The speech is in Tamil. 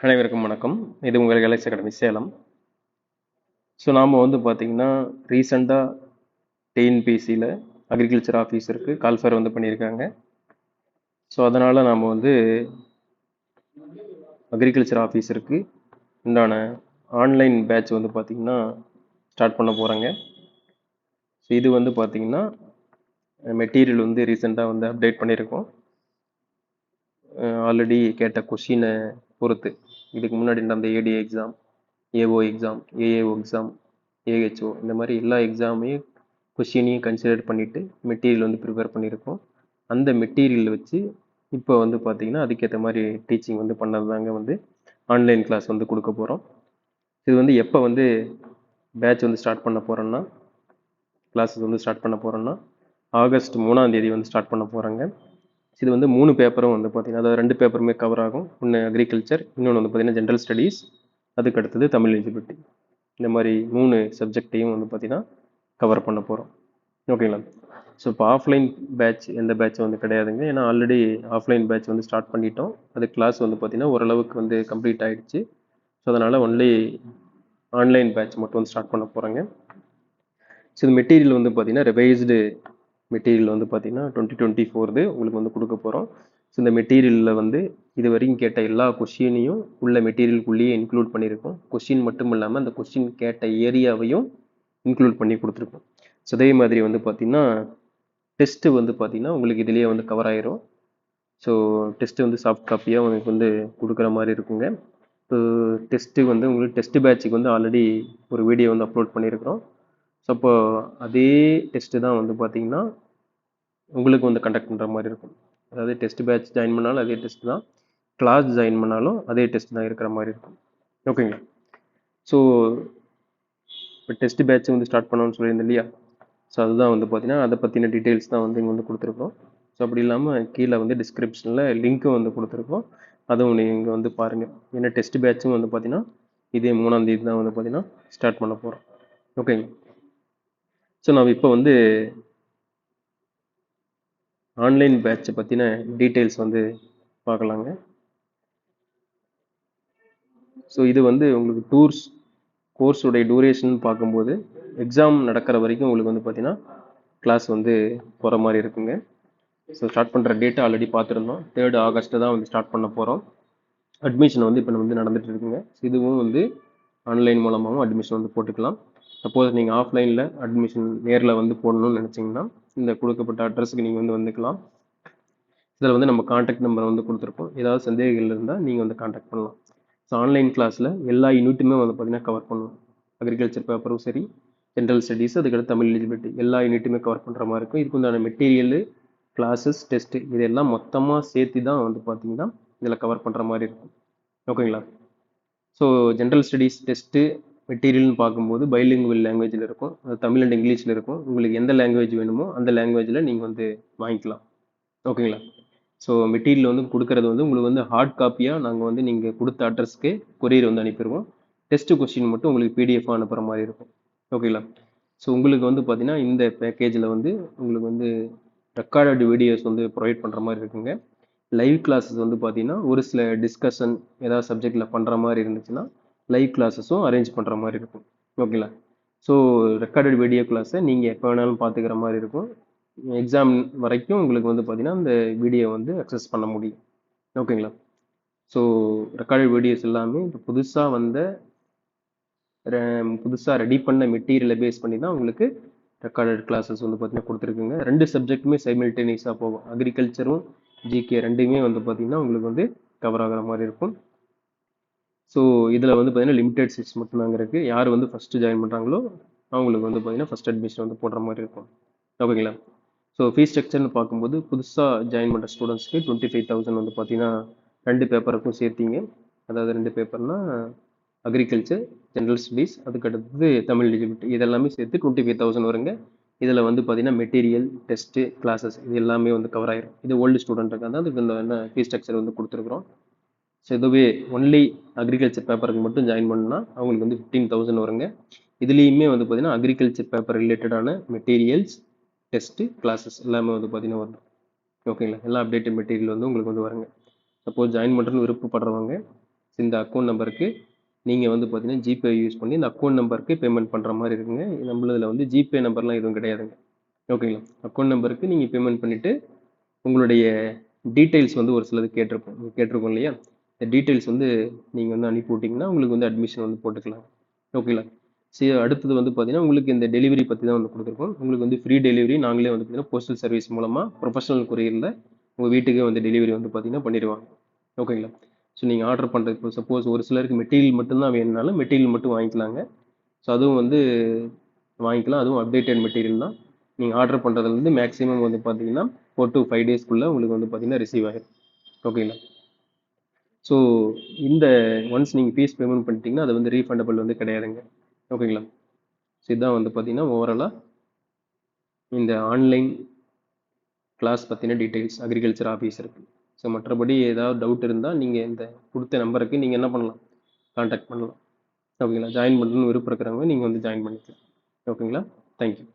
அனைவருக்கும் வணக்கம். இது உங்கள் எல்எக்ஸ் அகாடமி சேலம். ஸோ நாம் வந்து பார்த்தீங்கன்னா ரீசெண்டாக டிஎன்பிசியில் அக்ரிகல்ச்சர் ஆஃபீஸருக்கு கால்ஃபர் வந்து பண்ணியிருக்காங்க. ஸோ அதனால் நாம் வந்து அக்ரிகல்ச்சர் ஆஃபீஸருக்கு உண்டான ஆன்லைன் பேட்ச் வந்து பார்த்திங்கன்னா ஸ்டார்ட் பண்ண போகிறாங்க. ஸோ இது வந்து பார்த்திங்கன்னா மெட்டீரியல் வந்து ரீசெண்டாக வந்து அப்டேட் பண்ணியிருக்கோம். ஆல்ரெடி கேட்ட கொஷினை பொறுத்து இதுக்கு முன்னாடி நடந்த ADA exam, AO exam, AAO exam, AHO இந்த மாதிரி எல்லா எக்ஸாமையும் கொஷினையும் கன்சிடர் பண்ணிவிட்டு மெட்டீரியல் வந்து ப்ரிப்பேர் பண்ணியிருக்கோம். அந்த மெட்டீரியல் வச்சு இப்போ வந்து பார்த்திங்கன்னா அதுக்கேற்ற மாதிரி டீச்சிங் வந்து பண்ணது தாங்க வந்து ஆன்லைன் கிளாஸ் வந்து கொடுக்க போகிறோம். இது வந்து எப்போ வந்து பேட்ச் வந்து ஸ்டார்ட் பண்ண போகிறோன்னா கிளாஸஸ் வந்து ஸ்டார்ட் பண்ண போகிறோன்னா ஆகஸ்ட் 3ஆம் தேதி வந்து ஸ்டார்ட் பண்ண போகிறாங்க. இது வந்து 3 பேப்பரும் வந்து பார்த்திங்கன்னா அதாவது 2 பேப்பருமே கவர் ஆகும். ஒன்று அக்ரிகல்ச்சர், இன்னொன்று வந்து பார்த்திங்கன்னா ஜென்ரல் ஸ்டடீஸ், அதுக்கு அடுத்தது தமிழ் எலிஜிபிலிட்டி. இந்த மாதிரி 3 சப்ஜெக்டையும் வந்து பார்த்திங்கன்னா கவர் பண்ண போகிறோம். ஓகேங்களா? ஸோ இப்போ ஆஃப்லைன் பேட்ச் எந்த பேட்ச் வந்து கிடையாதுங்க. ஏன்னா ஆல்ரெடி ஆஃப்லைன் பேட்ச் வந்து ஸ்டார்ட் பண்ணிட்டோம். அது கிளாஸ் வந்து பார்த்திங்கன்னா ஓரளவுக்கு வந்து கம்ப்ளீட் ஆகிடுச்சு. ஸோ அதனால் ஒன்லி ஆன்லைன் பேட்ச் மட்டும் வந்து ஸ்டார்ட் பண்ண போகிறாங்க. ஸோ இது மெட்டீரியல் வந்து பார்த்திங்கன்னா ரிவைஸ்டு மெட்டீரியல் வந்து பார்த்திங்கன்னா 2024 உங்களுக்கு வந்து கொடுக்க போகிறோம். ஸோ இந்த மெட்டீரியலில் வந்து இது வரைக்கும் கேட்ட எல்லா கொஷினையும் உள்ள மெட்டீரியலுக்குள்ளேயே இன்க்ளூட் பண்ணியிருக்கோம். கொஷின் மட்டும் இல்லாமல் அந்த கொஷின் கேட்ட ஏரியாவையும் இன்க்ளூட் பண்ணி கொடுத்துருக்கோம். ஸோ அதே மாதிரி வந்து பார்த்திங்கன்னா டெஸ்ட்டு வந்து பார்த்திங்கன்னா உங்களுக்கு இதிலேயே வந்து கவர் ஆயிரும். ஸோ டெஸ்ட்டு வந்து சாஃப்ட் காப்பியாக உங்களுக்கு வந்து கொடுக்குற மாதிரி இருக்குங்க. ஸோ டெஸ்ட்டு வந்து உங்களுக்கு டெஸ்ட் பேட்சுக்கு வந்து ஆல்ரெடி ஒரு வீடியோ வந்து அப்லோட் பண்ணியிருக்கிறோம். ஸோ அப்போ அதே டெஸ்ட்டு தான் வந்து பார்த்திங்கன்னா உங்களுக்கு வந்து கண்டக்ட் பண்ணுற மாதிரி இருக்கும். அதாவது டெஸ்ட் பேட்ச் ஜாயின் பண்ணாலும் அதே டெஸ்ட் தான், கிளாஸ் ஜாயின் பண்ணாலும் அதே டெஸ்ட் தான் இருக்கிற மாதிரி இருக்கும். ஓகேங்களா? ஸோ இப்போ டெஸ்ட் பேட்ச் வந்து ஸ்டார்ட் பண்ணணும்னு சொல்லியிருந்தேன் இல்லையா? ஸோ அதுதான் வந்து பார்த்தீங்கன்னா அதை பற்றின டீட்டெயில்ஸ் தான் வந்து இங்கே வந்து கொடுத்துருக்கோம். ஸோ அப்படி இல்லாமல் கீழே வந்து டிஸ்கிரிப்ஷனில் லிங்க்கும் வந்து கொடுத்துருக்கோம். அதுவும் நீங்கள் வந்து பாருங்கள். ஏன்னா டெஸ்ட் பேட்சும் வந்து பார்த்தீங்கன்னா இதே 3ஆம் தேதி தான் வந்து பார்த்தீங்கன்னா ஸ்டார்ட் பண்ண போகிறோம். ஓகேங்க. ஸோ நம்ம இப்போ வந்து ஆன்லைன் பேட்சை பற்றின டீட்டெயில்ஸ் வந்து பார்க்கலாங்க. ஸோ இது வந்து உங்களுக்கு கோர்ஸுடைய டூரேஷன் பார்க்கும்போது எக்ஸாம் நடக்கிற வரைக்கும் உங்களுக்கு வந்து பார்த்தீங்கன்னா கிளாஸ் வந்து போகிற மாதிரி இருக்குங்க. ஸோ ஸ்டார்ட் பண்ணுற டேட்டை ஆல்ரெடி பார்த்துருந்தோம். 3rd ஆகஸ்ட்டு தான் வந்து ஸ்டார்ட் பண்ண போகிறோம். அட்மிஷன் வந்து இப்போ வந்து நடந்துட்டு இருக்குங்க. இதுவும் வந்து ஆன்லைன் மூலமாகவும் அட்மிஷன் வந்து போட்டுக்கலாம். சப்போஸ் நீங்கள் ஆஃப்லைனில் அட்மிஷன் நேரில் வந்து போடணும்னு நினச்சிங்கன்னா இந்த கொடுக்கப்பட்ட அட்ரஸுக்கு நீங்கள் வந்து வந்துக்கலாம். இதில் வந்து நம்ம கான்டாக்ட் நம்பர் வந்து கொடுத்துருக்கோம். ஏதாவது சந்தேகங்கள் இருந்தால் நீங்கள் வந்து கான்டாக்ட் பண்ணலாம். ஸோ ஆன்லைன் கிளாஸில் எல்லா யூனிட்டுமே வந்து பார்த்திங்கன்னா கவர் பண்ணுவோம். அக்ரிகல்ச்சர் பேப்பரும் சரி, ஜென்ரல் ஸ்டடீஸ், அதுக்கடுத்து தமிழ் எலிஜிபிலிட்டி எல்லா யூனிட்டுமே கவர் பண்ணுற மாதிரி இருக்கும். இதுக்கு உண்டான மெட்டீரியல், கிளாஸஸ், டெஸ்ட்டு இதெல்லாம் மொத்தமாக சேர்த்து தான் வந்து பார்த்திங்கன்னா இதில் கவர் பண்ணுற மாதிரி இருக்கும். ஓகேங்களா? ஸோ ஜென்ரல் ஸ்டடீஸ் டெஸ்ட்டு மெட்டீரியல்னு பார்க்கும்போது பைலிங்குவல் லாங்குவேஜில் இருக்கும். அது தமிழ் அண்ட் இங்கிலீஷில் இருக்கும். உங்களுக்கு எந்த லாங்குவேஜ் வேணுமோ அந்த லாங்குவேஜில் நீங்கள் வந்து வாங்கிக்கலாம். ஓகேங்களா? ஸோ மெட்டீரியல் வந்து கொடுக்கறது வந்து உங்களுக்கு வந்து ஹார்ட் காப்பியாக நாங்கள் வந்து நீங்கள் கொடுத்த அட்ரஸ்க்கு கொரியர் வந்து அனுப்பிடுவோம். டெஸ்ட்டு கொஸ்டின் மட்டும் உங்களுக்கு பிடிஎஃபாக அனுப்புகிற மாதிரி இருக்கும். ஓகேங்களா? ஸோ உங்களுக்கு வந்து பார்த்தீங்கன்னா இந்த பேக்கேஜில் வந்து உங்களுக்கு வந்து ரெக்கார்டட் வீடியோஸ் வந்து ப்ரொவைட் பண்ணுற மாதிரி இருக்குங்க. லைவ் கிளாஸஸ் வந்து பார்த்தீங்கன்னா ஒரு சில டிஸ்கஷன் ஏதாவது சப்ஜெக்டில் பண்ணுற மாதிரி இருந்துச்சுன்னா லைவ் கிளாஸஸும் அரேஞ்ச் பண்ணுற மாதிரி இருக்கும். ஓகேங்களா? ஸோ ரெக்கார்டட் வீடியோ கிளாஸை நீங்கள் எப்போ வேணாலும் பார்த்துக்கிற மாதிரி இருக்கும். எக்ஸாம் வரைக்கும் உங்களுக்கு வந்து பார்த்தீங்கன்னா இந்த வீடியோ வந்து அக்சஸ் பண்ண முடியும். ஓகேங்களா? ஸோ ரெக்கார்டட் வீடியோஸ் எல்லாமே இப்போ புதுசாக ரெடி பண்ண மெட்டீரியலை பேஸ் பண்ணி தான் உங்களுக்கு ரெக்கார்டட் கிளாஸஸ் வந்து பார்த்தீங்கன்னா கொடுத்துருக்குங்க. 2 சப்ஜெக்ட்டுமே சைமல்டேனியஸாக போகும். அக்ரிகல்ச்சரும் ஜிகே ரெண்டுமே வந்து பார்த்தீங்கன்னா உங்களுக்கு வந்து கவர் ஆகிற மாதிரி இருக்கும். ஸோ இதில் வந்து பார்த்தீங்கன்னா லிமிடெட் சீட்ஸ் மட்டும்தாங்க இருக்குது. யார் வந்து ஃபஸ்ட்டு ஜாயின் பண்ணுறாங்களோ அவங்களுக்கு வந்து பார்த்தீங்கன்னா ஃபஸ்ட் அட்மிஷன் வந்து போடுற மாதிரி இருக்கும். ஓகேங்களா? ஸோ ஃபீஸ் ஸ்ட்ரக்சர்னு பார்க்கும்போது புதுசாக ஜாயின் பண்ணுற ஸ்டூடெண்ட்ஸ்க்கு 25,000 வந்து பார்த்தீங்கன்னா 2 பேப்பருக்கும் சேர்த்திங்க. அதாவது 2 பேப்பர்னா அக்ரிகல்ச்சர், ஜென்ரல் ஸ்டடீஸ், அதுக்கடுத்து தமிழ் எலிஜிபிலிட்டி இதெல்லாமே சேர்த்து 25,000 வருங்க. இதில் வந்து பார்த்தீங்கன்னா மெட்டீரியல், டெஸ்ட்டு, கிளாஸஸ் இது எல்லாமே வந்து கவர் ஆயிரும். இது ஓல்டு ஸ்டூடெண்ட்டுக்கு தான் அதுக்கு இந்த ஃபீஸ் ஸ்ட்ரக்சர் வந்து கொடுத்துருக்குறோம். ஸோ இதுவே ஒன்லி அக்ரிகல்ச்சர் பேப்பருக்கு மட்டும் ஜாயின் பண்ணால் அவங்களுக்கு வந்து 15,000 வருங்க. இதுலேயுமே வந்து பார்த்தீங்கன்னா அக்ரிகல்ச்சர் பேப்பர் ரிலேட்டடான மெட்டீரியல்ஸ், டெஸ்ட்டு, கிளாஸஸ் எல்லாமே வந்து பார்த்தீங்கன்னா வரும். ஓகேங்களா? எல்லா அப்டேட்டட் மெட்டீரியல் வந்து உங்களுக்கு வந்து வருங்க. சப்போஸ் ஜாயின் பண்ணுறதுன்னு விருப்பப்படுறவங்க இந்த அக்கௌண்ட் நம்பருக்கு நீங்கள் வந்து பார்த்தீங்கன்னா ஜிபே யூஸ் பண்ணி இந்த அக்கௌண்ட் நம்பருக்கு பேமெண்ட் பண்ணுற மாதிரி இருக்குங்க. நம்மளதில் வந்து ஜிபே நம்பர்லாம் எதுவும் கிடையாதுங்க. ஓகேங்களா? அக்கௌண்ட் நம்பருக்கு நீங்கள் பேமெண்ட் பண்ணிவிட்டு உங்களுடைய டீட்டெயில்ஸ் வந்து ஒரு சிலது கேட்டிருக்கோம் இல்லையா? இந்த டீட்டெயில்ஸ் வந்து நீங்கள் வந்து அனுப்பி விட்டிங்கன்னா உங்களுக்கு வந்து அட்மிஷன் வந்து போட்டுக்கலாம். ஓகேங்களா? சரி, அடுத்தது வந்து பார்த்தீங்கன்னா உங்களுக்கு இந்த டெலிவரி பற்றி தான் வந்து கொடுத்துருக்கோம். உங்களுக்கு வந்து ஃப்ரீ டெலிவரி நாங்களே வந்து பார்த்தீங்கன்னா போஸ்டல் சர்வீஸ் மூலமாக ப்ரொஃபஷனல் கொரியரில் உங்கள் வீட்டுக்கே வந்து டெலிவரி வந்து பார்த்தீங்கன்னா பண்ணிடுவாங்க. ஓகேங்களா? ஸோ நீங்கள் ஆர்டர் பண்ணுறது இப்போ சப்போஸ் ஒரு சிலருக்கு மெட்டீரியல் மட்டும்தான் வேணும்னாலும் மெட்டீரியல் மட்டும் வாங்கிக்கலாங்க. ஸோ அதுவும் வந்து வாங்கிக்கலாம். அதுவும் அப்டேட்டட் மெட்டீரியல் தான். நீங்கள் ஆர்டர் பண்ணுறதுல வந்து மேக்ஸிமம் வந்து பார்த்தீங்கன்னா 4 to 5 டேஸ்க்குள்ளே உங்களுக்கு வந்து பார்த்தீங்கன்னா ரிசீவ் ஆகிடும். ஓகேங்களா? ஸோ இந்த ஒன்ஸ் நீங்கள் ஃபீஸ் பேமெண்ட் பண்ணிட்டீங்கன்னா அது வந்து ரீஃபண்டபிள் வந்து கிடையாதுங்க. ஓகேங்களா? ஸோ இதுதான் வந்து பார்த்தீங்கன்னா ஓவராலாக இந்த ஆன்லைன் கிளாஸ் பற்றின டீட்டெயில்ஸ் அக்ரிகல்ச்சர் ஆஃபீஸருக்கு. ஸோ மற்றபடி ஏதாவது டவுட் இருந்தால் நீங்கள் இந்த கொடுத்த நம்பருக்கு நீங்கள் என்ன பண்ணலாம், கான்டாக்ட் பண்ணலாம். ஓகேங்களா? ஜாயின் பண்ணணும்னு விருப்பம் இருக்கிறவங்க நீங்கள் வந்து ஜாயின் பண்ணிக்கலாம். ஓகேங்களா? தேங்க்யூ.